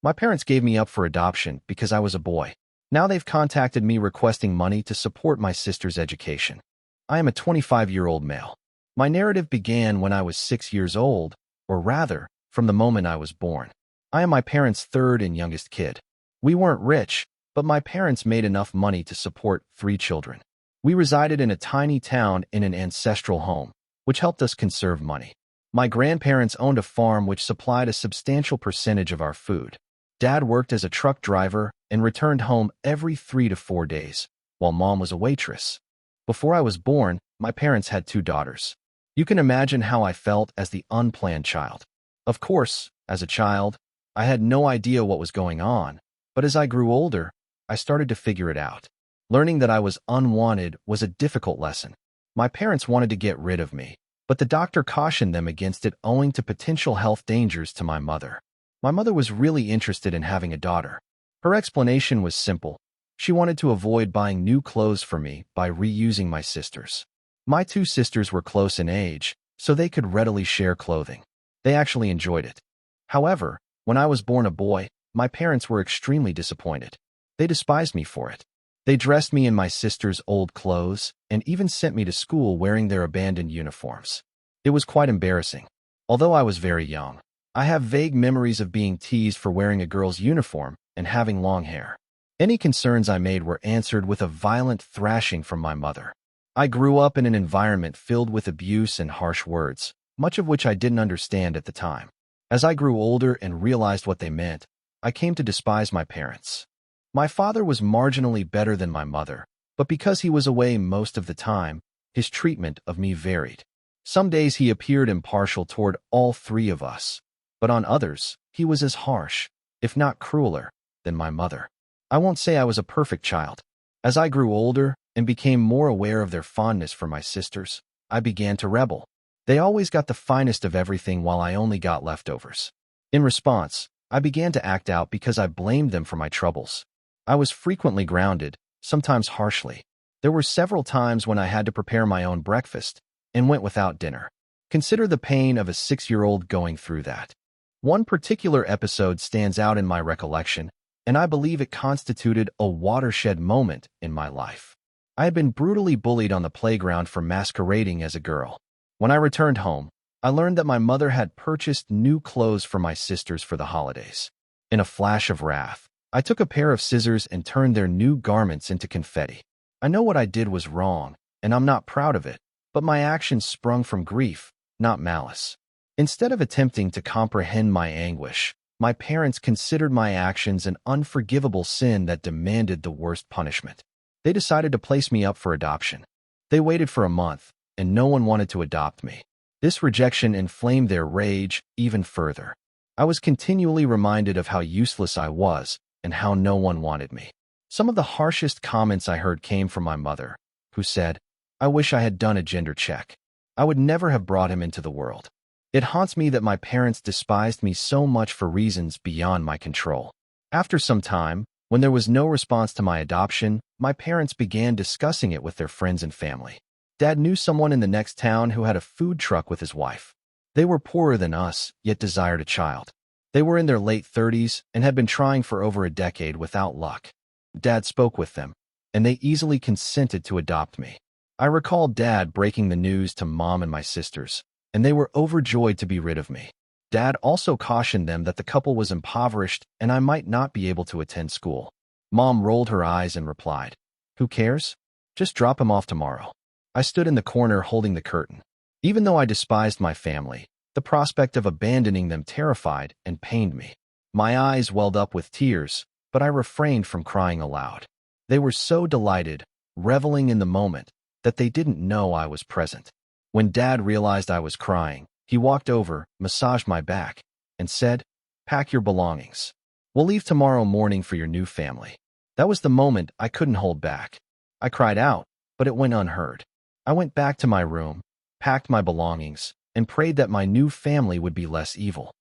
My parents gave me up for adoption because I was a boy. Now they've contacted me requesting money to support my sister's education. I am a 25-year-old male. My narrative began when I was 6 years old, or rather, from the moment I was born. I am my parents' third and youngest kid. We weren't rich, but my parents made enough money to support 3 children. We resided in a tiny town in an ancestral home, which helped us conserve money. My grandparents owned a farm which supplied a substantial percentage of our food. Dad worked as a truck driver and returned home every 3 to 4 days, while Mom was a waitress. Before I was born, my parents had 2 daughters. You can imagine how I felt as the unplanned child. Of course, as a child, I had no idea what was going on, but as I grew older, I started to figure it out. Learning that I was unwanted was a difficult lesson. My parents wanted to get rid of me, but the doctor cautioned them against it owing to potential health dangers to my mother. My mother was really interested in having a daughter. Her explanation was simple. She wanted to avoid buying new clothes for me by reusing my sisters. My 2 sisters were close in age, so they could readily share clothing. They actually enjoyed it. However, when I was born a boy, my parents were extremely disappointed. They despised me for it. They dressed me in my sister's old clothes and even sent me to school wearing their abandoned uniforms. It was quite embarrassing. Although I was very young, I have vague memories of being teased for wearing a girl's uniform and having long hair. Any concerns I made were answered with a violent thrashing from my mother. I grew up in an environment filled with abuse and harsh words, much of which I didn't understand at the time. As I grew older and realized what they meant, I came to despise my parents. My father was marginally better than my mother, but because he was away most of the time, his treatment of me varied. Some days he appeared impartial toward all 3 of us, but on others, he was as harsh, if not crueler, than my mother. I won't say I was a perfect child. As I grew older and became more aware of their fondness for my sisters, I began to rebel. They always got the finest of everything while I only got leftovers. In response, I began to act out because I blamed them for my troubles. I was frequently grounded, sometimes harshly. There were several times when I had to prepare my own breakfast and went without dinner. Consider the pain of a 6-year-old going through that. One particular episode stands out in my recollection, and I believe it constituted a watershed moment in my life. I had been brutally bullied on the playground for masquerading as a girl. When I returned home, I learned that my mother had purchased new clothes for my sisters for the holidays. In a flash of wrath, I took a pair of scissors and turned their new garments into confetti. I know what I did was wrong, and I'm not proud of it, but my actions sprung from grief, not malice. Instead of attempting to comprehend my anguish, my parents considered my actions an unforgivable sin that demanded the worst punishment. They decided to place me up for adoption. They waited for a month, and no one wanted to adopt me. This rejection inflamed their rage even further. I was continually reminded of how useless I was and how no one wanted me. Some of the harshest comments I heard came from my mother, who said, "I wish I had done a gender check. I would never have brought him into the world." It haunts me that my parents despised me so much for reasons beyond my control. After some time, when there was no response to my adoption, my parents began discussing it with their friends and family. Dad knew someone in the next town who had a food truck with his wife. They were poorer than us, yet desired a child. They were in their late 30s and had been trying for over a decade without luck. Dad spoke with them, and they easily consented to adopt me. I recall Dad breaking the news to Mom and my sisters, and they were overjoyed to be rid of me. Dad also cautioned them that the couple was impoverished and I might not be able to attend school. Mom rolled her eyes and replied, "Who cares? Just drop him off tomorrow." I stood in the corner holding the curtain. Even though I despised my family, the prospect of abandoning them terrified and pained me. My eyes welled up with tears, but I refrained from crying aloud. They were so delighted, reveling in the moment, that they didn't know I was present. When Dad realized I was crying, he walked over, massaged my back, and said, "Pack your belongings. We'll leave tomorrow morning for your new family." That was the moment I couldn't hold back. I cried out, but it went unheard. I went back to my room, packed my belongings, and prayed that my new family would be less evil.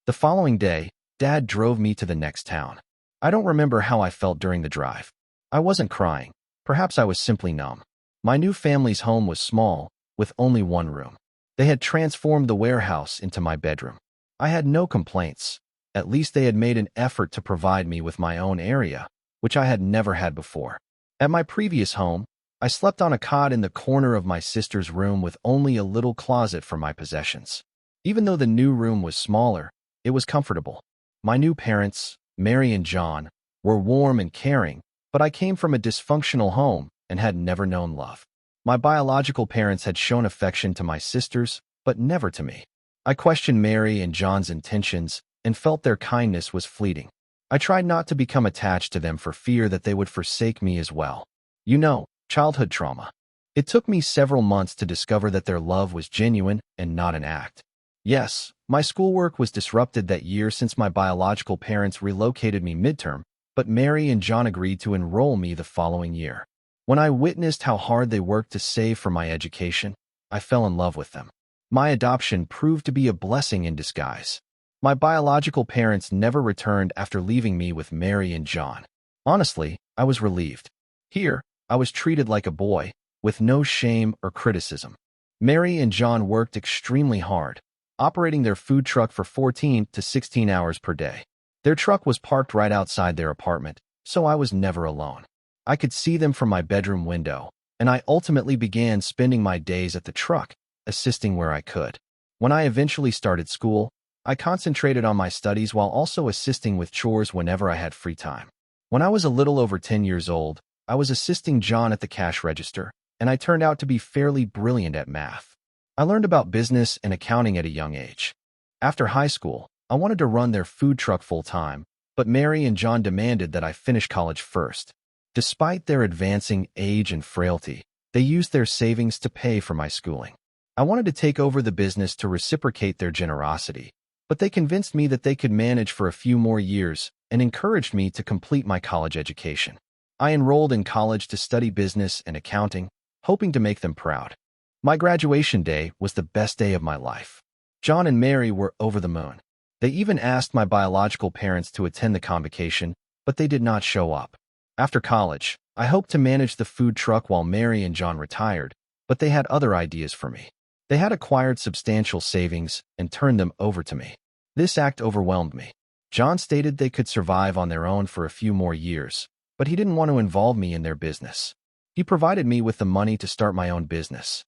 The following day, Dad drove me to the next town. I don't remember how I felt during the drive. I wasn't crying. Perhaps I was simply numb. My new family's home was small, with only one room. They had transformed the warehouse into my bedroom. I had no complaints. At least they had made an effort to provide me with my own area, which I had never had before. At my previous home, I slept on a cot in the corner of my sister's room with only a little closet for my possessions. Even though the new room was smaller, it was comfortable. My new parents, Mary and John, were warm and caring, but I came from a dysfunctional home and had never known love. My biological parents had shown affection to my sisters, but never to me. I questioned Mary and John's intentions and felt their kindness was fleeting. I tried not to become attached to them for fear that they would forsake me as well. You know, childhood trauma. It took me several months to discover that their love was genuine and not an act. Yes, my schoolwork was disrupted that year since my biological parents relocated me midterm, but Mary and John agreed to enroll me the following year. When I witnessed how hard they worked to save for my education, I fell in love with them. My adoption proved to be a blessing in disguise. My biological parents never returned after leaving me with Mary and John. Honestly, I was relieved. Here, I was treated like a boy, with no shame or criticism. Mary and John worked extremely hard, operating their food truck for 14 to 16 hours per day. Their truck was parked right outside their apartment, so I was never alone. I could see them from my bedroom window, and I ultimately began spending my days at the truck, assisting where I could. When I eventually started school, I concentrated on my studies while also assisting with chores whenever I had free time. When I was a little over 10 years old, I was assisting John at the cash register, and I turned out to be fairly brilliant at math. I learned about business and accounting at a young age. After high school, I wanted to run their food truck full-time, but Mary and John demanded that I finish college first. Despite their advancing age and frailty, they used their savings to pay for my schooling. I wanted to take over the business to reciprocate their generosity, but they convinced me that they could manage for a few more years and encouraged me to complete my college education. I enrolled in college to study business and accounting, hoping to make them proud. My graduation day was the best day of my life. John and Mary were over the moon. They even asked my biological parents to attend the convocation, but they did not show up. After college, I hoped to manage the food truck while Mary and John retired, but they had other ideas for me. They had acquired substantial savings and turned them over to me. This act overwhelmed me. John stated they could survive on their own for a few more years, but he didn't want to involve me in their business. He provided me with the money to start my own business.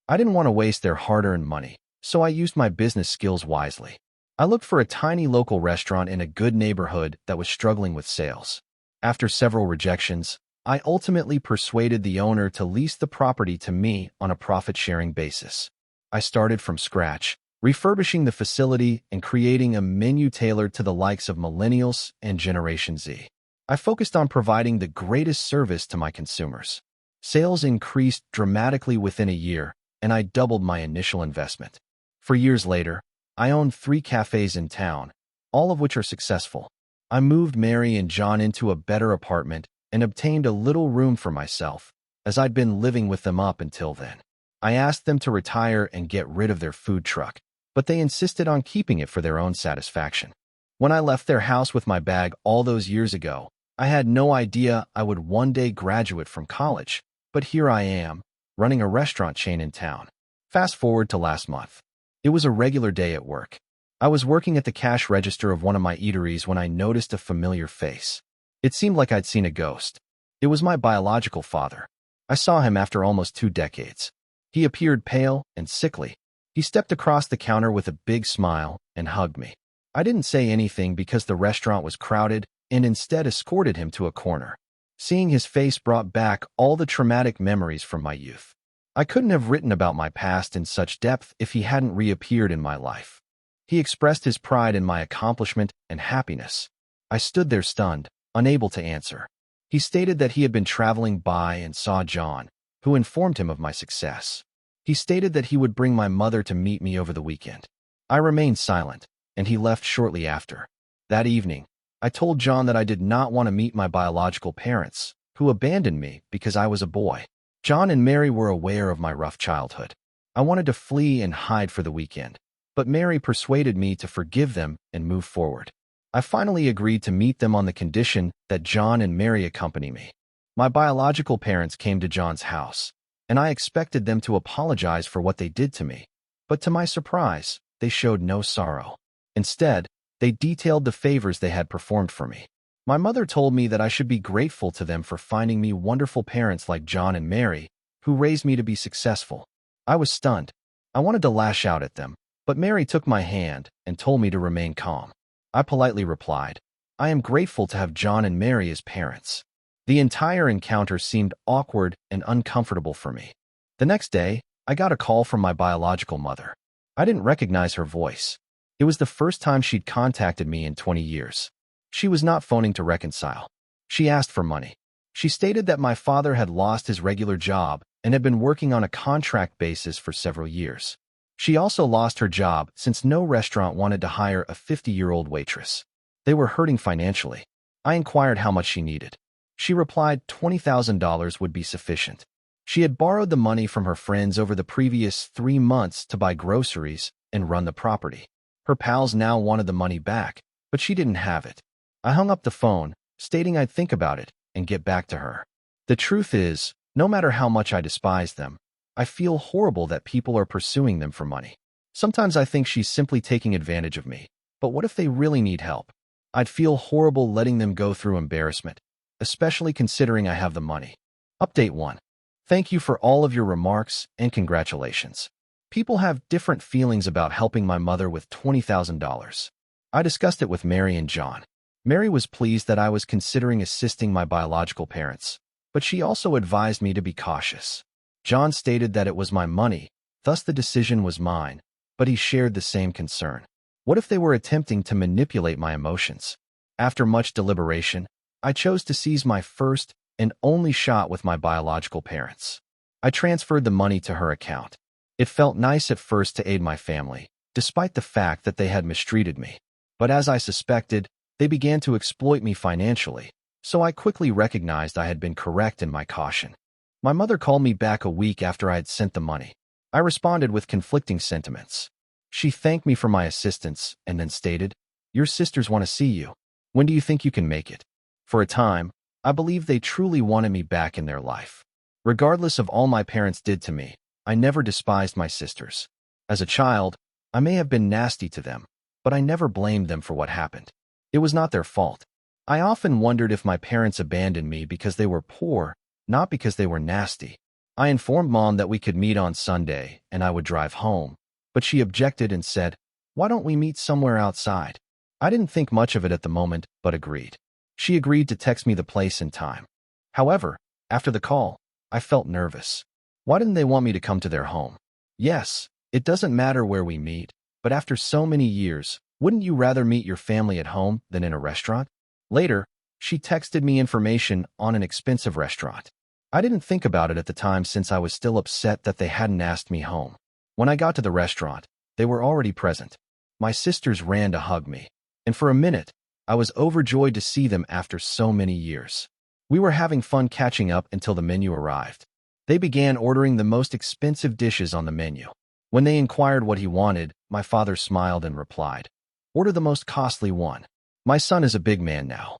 I didn't want to waste their hard-earned money, so I used my business skills wisely. I looked for a tiny local restaurant in a good neighborhood that was struggling with sales. After several rejections, I ultimately persuaded the owner to lease the property to me on a profit-sharing basis. I started from scratch, refurbishing the facility and creating a menu tailored to the likes of millennials and Generation Z. I focused on providing the greatest service to my consumers. Sales increased dramatically within a year, and I doubled my initial investment. For years later, I owned 3 cafes in town, all of which are successful. I moved Mary and John into a better apartment and obtained a little room for myself, as I'd been living with them up until then. I asked them to retire and get rid of their food truck, but they insisted on keeping it for their own satisfaction. When I left their house with my bag all those years ago, I had no idea I would one day graduate from college, but here I am, running a restaurant chain in town. Fast forward to last month. It was a regular day at work. I was working at the cash register of one of my eateries when I noticed a familiar face. It seemed like I'd seen a ghost. It was my biological father. I saw him after almost 2 decades. He appeared pale and sickly. He stepped across the counter with a big smile and hugged me. I didn't say anything because the restaurant was crowded and instead escorted him to a corner. Seeing his face brought back all the traumatic memories from my youth. I couldn't have written about my past in such depth if he hadn't reappeared in my life. He expressed his pride in my accomplishment and happiness. I stood there stunned, unable to answer. He stated that he had been traveling by and saw John, who informed him of my success. He stated that he would bring my mother to meet me over the weekend. I remained silent, and he left shortly after. That evening, I told John that I did not want to meet my biological parents, who abandoned me because I was a boy. John and Mary were aware of my rough childhood. I wanted to flee and hide for the weekend, but Mary persuaded me to forgive them and move forward. I finally agreed to meet them on the condition that John and Mary accompany me. My biological parents came to John's house, and I expected them to apologize for what they did to me. But to my surprise, they showed no sorrow. Instead, They detailed the favors they had performed for me. My mother told me that I should be grateful to them for finding me wonderful parents like John and Mary, who raised me to be successful. I was stunned. I wanted to lash out at them, but Mary took my hand and told me to remain calm. I politely replied, "I am grateful to have John and Mary as parents." The entire encounter seemed awkward and uncomfortable for me. The next day, I got a call from my biological mother. I didn't recognize her voice. It was the first time she'd contacted me in 20 years. She was not phoning to reconcile. She asked for money. She stated that my father had lost his regular job and had been working on a contract basis for several years. She also lost her job since no restaurant wanted to hire a 50-year-old waitress. They were hurting financially. I inquired how much she needed. She replied $20,000 would be sufficient. She had borrowed the money from her friends over the previous 3 months to buy groceries and run the property. Her pals now wanted the money back, but she didn't have it. I hung up the phone, stating I'd think about it and get back to her. The truth is, no matter how much I despise them, I feel horrible that people are pursuing them for money. Sometimes I think she's simply taking advantage of me, but what if they really need help? I'd feel horrible letting them go through embarrassment, especially considering I have the money. Update 1. Thank you for all of your remarks and congratulations. People have different feelings about helping my mother with $20,000. I discussed it with Mary and John. Mary was pleased that I was considering assisting my biological parents, but she also advised me to be cautious. John stated that it was my money, thus the decision was mine, but he shared the same concern. What if they were attempting to manipulate my emotions? After much deliberation, I chose to seize my first and only shot with my biological parents. I transferred the money to her account. It felt nice at first to aid my family, despite the fact that they had mistreated me. But as I suspected, they began to exploit me financially, so I quickly recognized I had been correct in my caution. My mother called me back a week after I had sent the money. I responded with conflicting sentiments. She thanked me for my assistance and then stated, "Your sisters want to see you. When do you think you can make it?" For a time, I believed they truly wanted me back in their life. Regardless of all my parents did to me, I never despised my sisters. As a child, I may have been nasty to them, but I never blamed them for what happened. It was not their fault. I often wondered if my parents abandoned me because they were poor, not because they were nasty. I informed Mom that we could meet on Sunday and I would drive home, but she objected and said, "Why don't we meet somewhere outside?" I didn't think much of it at the moment, but agreed. She agreed to text me the place and time. However, after the call, I felt nervous. Why didn't they want me to come to their home? Yes, it doesn't matter where we meet, but after so many years, wouldn't you rather meet your family at home than in a restaurant? Later, she texted me information on an expensive restaurant. I didn't think about it at the time since I was still upset that they hadn't asked me home. When I got to the restaurant, they were already present. My sisters ran to hug me, and for a minute, I was overjoyed to see them after so many years. We were having fun catching up until the menu arrived. They began ordering the most expensive dishes on the menu. When they inquired what he wanted, my father smiled and replied, "Order the most costly one. My son is a big man now."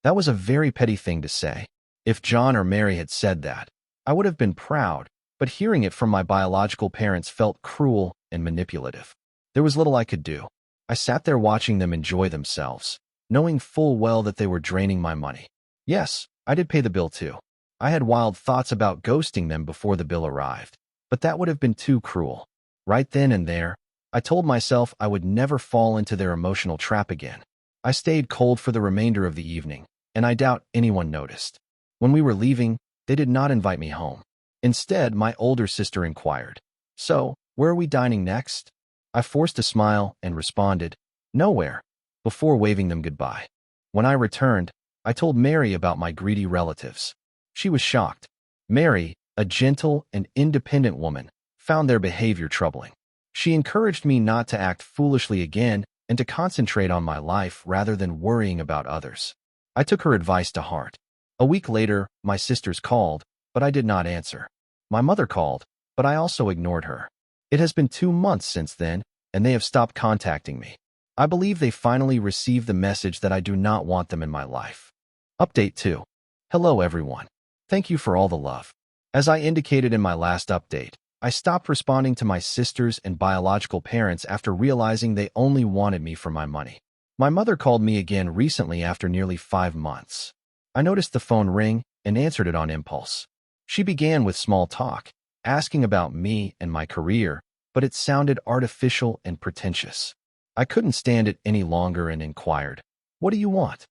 That was a very petty thing to say. If John or Mary had said that, I would have been proud, but hearing it from my biological parents felt cruel and manipulative. There was little I could do. I sat there watching them enjoy themselves, knowing full well that they were draining my money. Yes, I did pay the bill too. I had wild thoughts about ghosting them before the bill arrived, but that would have been too cruel. Right then and there, I told myself I would never fall into their emotional trap again. I stayed cold for the remainder of the evening, and I doubt anyone noticed. When we were leaving, they did not invite me home. Instead, my older sister inquired, "So, where are we dining next?" I forced a smile and responded, "Nowhere," before waving them goodbye. When I returned, I told Mary about my greedy relatives. She was shocked. Mary, a gentle and independent woman, found their behavior troubling. She encouraged me not to act foolishly again and to concentrate on my life rather than worrying about others. I took her advice to heart. A week later, my sisters called, but I did not answer. My mother called, but I also ignored her. It has been 2 months since then, and they have stopped contacting me. I believe they finally received the message that I do not want them in my life. Update 2. Hello everyone. Thank you for all the love. As I indicated in my last update, I stopped responding to my sisters and biological parents after realizing they only wanted me for my money. My mother called me again recently after nearly 5 months. I noticed the phone ring and answered it on impulse. She began with small talk, asking about me and my career, but it sounded artificial and pretentious. I couldn't stand it any longer and inquired, "What do you want?"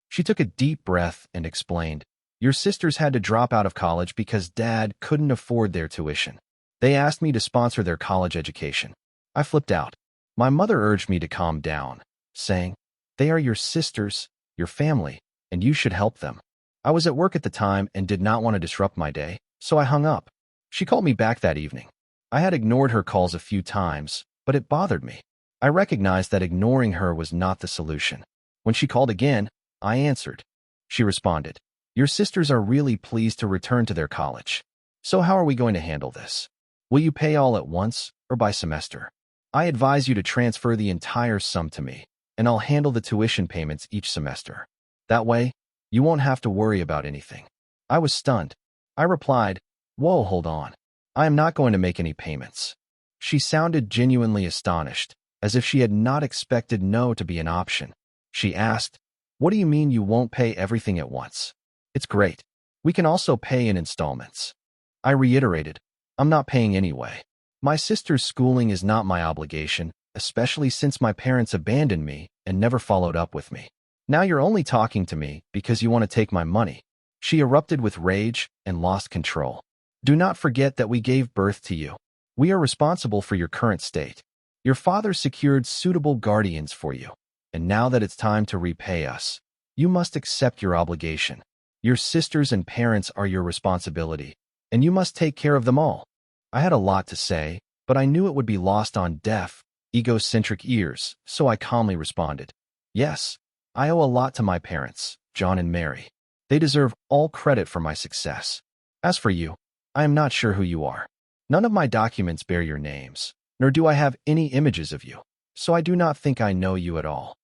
She took a deep breath and explained, "Your sisters had to drop out of college because Dad couldn't afford their tuition. They asked me to sponsor their college education." I flipped out. My mother urged me to calm down, saying, "They are your sisters, your family, and you should help them." I was at work at the time and did not want to disrupt my day, so I hung up. She called me back that evening. I had ignored her calls a few times, but it bothered me. I recognized that ignoring her was not the solution. When she called again, I answered. She responded, "Your sisters are really pleased to return to their college. So how are we going to handle this? Will you pay all at once or by semester? I advise you to transfer the entire sum to me, and I'll handle the tuition payments each semester. That way, you won't have to worry about anything." I was stunned. I replied, "Whoa, hold on. I am not going to make any payments." She sounded genuinely astonished, as if she had not expected no to be an option. She asked, "What do you mean you won't pay everything at once?" "It's great. We can also pay in installments." I reiterated, "I'm not paying anyway. My sister's schooling is not my obligation, especially since my parents abandoned me and never followed up with me. Now you're only talking to me because you want to take my money." She erupted with rage and lost control. "Do not forget that we gave birth to you. We are responsible for your current state. Your father secured suitable guardians for you, and now that it's time to repay us, you must accept your obligation. Your sisters and parents are your responsibility, and you must take care of them all." I had a lot to say, but I knew it would be lost on deaf, egocentric ears, so I calmly responded, "Yes, I owe a lot to my parents, John and Mary. They deserve all credit for my success. As for you, I am not sure who you are. None of my documents bear your names, nor do I have any images of you, so I do not think I know you at all."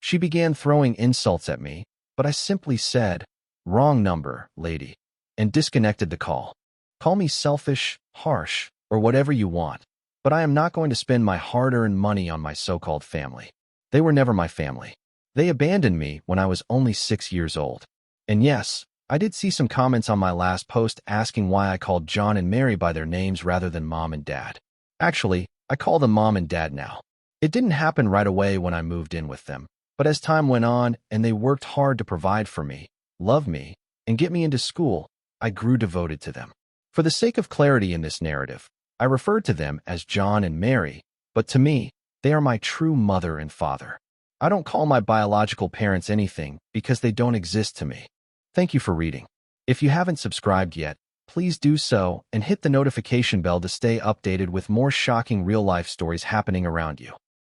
She began throwing insults at me, but I simply said, "Wrong number, lady," and disconnected the call. Call me selfish, harsh, or whatever you want, but I am not going to spend my hard-earned money on my so-called family. They were never my family. They abandoned me when I was only 6 years old. And yes, I did see some comments on my last post asking why I called John and Mary by their names rather than Mom and Dad. Actually, I call them Mom and Dad now. It didn't happen right away when I moved in with them, but as time went on and they worked hard to provide for me, love me, and get me into school, I grew devoted to them. For the sake of clarity in this narrative, I referred to them as John and Mary, but to me, they are my true mother and father. I don't call my biological parents anything because they don't exist to me. Thank you for reading. If you haven't subscribed yet, please do so and hit the notification bell to stay updated with more shocking real-life stories happening around you.